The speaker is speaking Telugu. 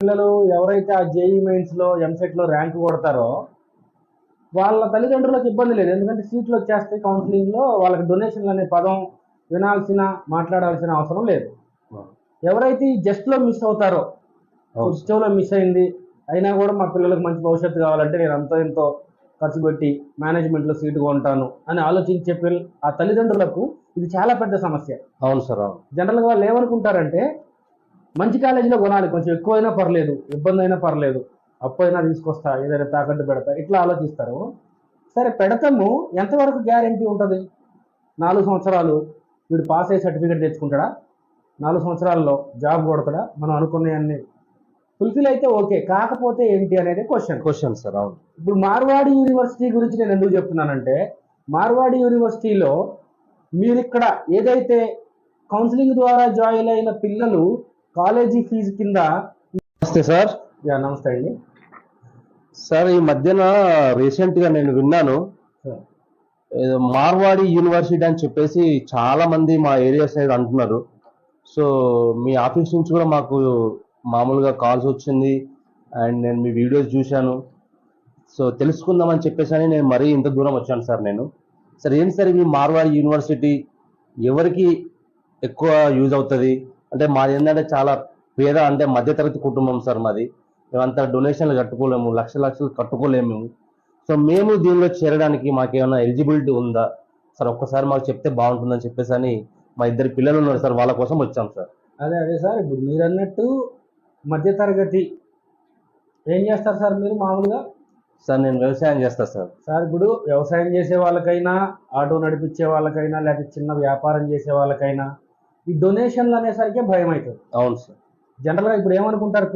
పిల్లలు ఎవరైతే ఆ జేఈ మెయిన్స్ లో ఎంసెట్ లో ర్యాంక్ కొడతారో వాళ్ళ తల్లిదండ్రులకు ఇబ్బంది లేదు. ఎందుకంటే సీట్లు వచ్చేస్తాయి. కౌన్సిలింగ్ లో వాళ్ళకి డొనేషన్లు అనే పదం మాట్లాడాల్సిన అవసరం లేదు. ఎవరైతే ఈ జస్ట్ లో మిస్ అవుతారో, ఉత్సవంలో మిస్ అయింది అయినా కూడా మా పిల్లలకు మంచి భవిష్యత్తు కావాలంటే నేను అంతో ఎంతో ఖర్చు పెట్టి మేనేజ్మెంట్ లో సీటు కొంటాను అని ఆలోచించే ఆ తల్లిదండ్రులకు ఇది చాలా పెద్ద సమస్య. అవును సార్. అవును. జనరల్ గా వాళ్ళు ఏమనుకుంటారంటే మంచి కాలేజీలో కొనాలి, కొంచెం ఎక్కువైనా పర్లేదు, ఇబ్బంది అయినా పర్లేదు, అప్పు అయినా తీసుకొస్తా, ఏదైనా తాకట్టు పెడతా, ఇట్లా ఆలోచిస్తారు. సరే పెడతాము, ఎంతవరకు గ్యారంటీ ఉంటుంది? 4 సంవత్సరాలు వీడు పాస్ అయ్యి సర్టిఫికేట్ తెచ్చుకుంటాడా? 4 సంవత్సరాల్లో జాబ్ కొడతాడా? మనం అనుకునేవన్నీ ఫుల్ఫిల్ అయితే ఓకే, కాకపోతే ఏంటి అనేది క్వశ్చన్ సార్. అవును. ఇప్పుడు మార్వాడి యూనివర్సిటీ గురించి నేను ఎందుకు చెప్తున్నానంటే, మార్వాడి యూనివర్సిటీలో మీరు ఇక్కడ ఏదైతే కౌన్సిలింగ్ ద్వారా జాయిన్ అయిన పిల్లలు కాలేజీ ఫీజు కింద. నమస్తే సార్. నమస్తే అండి సార్, ఈ మధ్యన రీసెంట్ గా నేను విన్నాను, మార్వాడి యూనివర్సిటీ అని చెప్పేసి చాలా మంది మా ఏరియా సైడ్ అంటున్నారు. సో మీ ఆఫీస్ నుంచి కూడా మాకు మామూలుగా కాల్స్ వచ్చింది అండ్ నేను మీ వీడియోస్ చూశాను. సో తెలుసుకుందామని చెప్పేసి అని నేను మరీ ఇంత దూరం వచ్చాను సార్. సార్ ఏంటి సార్ ఈ మార్వాడి యూనివర్సిటీ ఎవరికి ఎక్కువ యూజ్ అవుతుంది? అంటే మాది ఏంటంటే చాలా పేద, అంటే మధ్యతరగతి కుటుంబం సార్ మాది. మేమంతా డొనేషన్లు కట్టుకోలేము, లక్షలు కట్టుకోలేము. సో మేము దీనిలో చేరడానికి మాకేమైనా ఎలిజిబిలిటీ ఉందా సార్? ఒక్కసారి మాకు చెప్తే బాగుంటుందని చెప్పేసి అని మా 2 పిల్లలు ఉన్నారు సార్, వాళ్ళ కోసం వచ్చాం సార్. అదే సార్, ఇప్పుడు మీరు అన్నట్టు మధ్యతరగతి ఏం చేస్తారు సార్ మీరు మామూలుగా? సార్ నేను వ్యవసాయం చేస్తా సార్. ఇప్పుడు వ్యవసాయం చేసే వాళ్ళకైనా, ఆటో నడిపించే వాళ్ళకైనా, లేకపోతే చిన్న వ్యాపారం చేసే వాళ్ళకైనా ఈ డొనేషన్లు అనేసరికి భయం అవుతుంది. అవును సార్. జనరల్గా ఇప్పుడు ఏమనుకుంటారు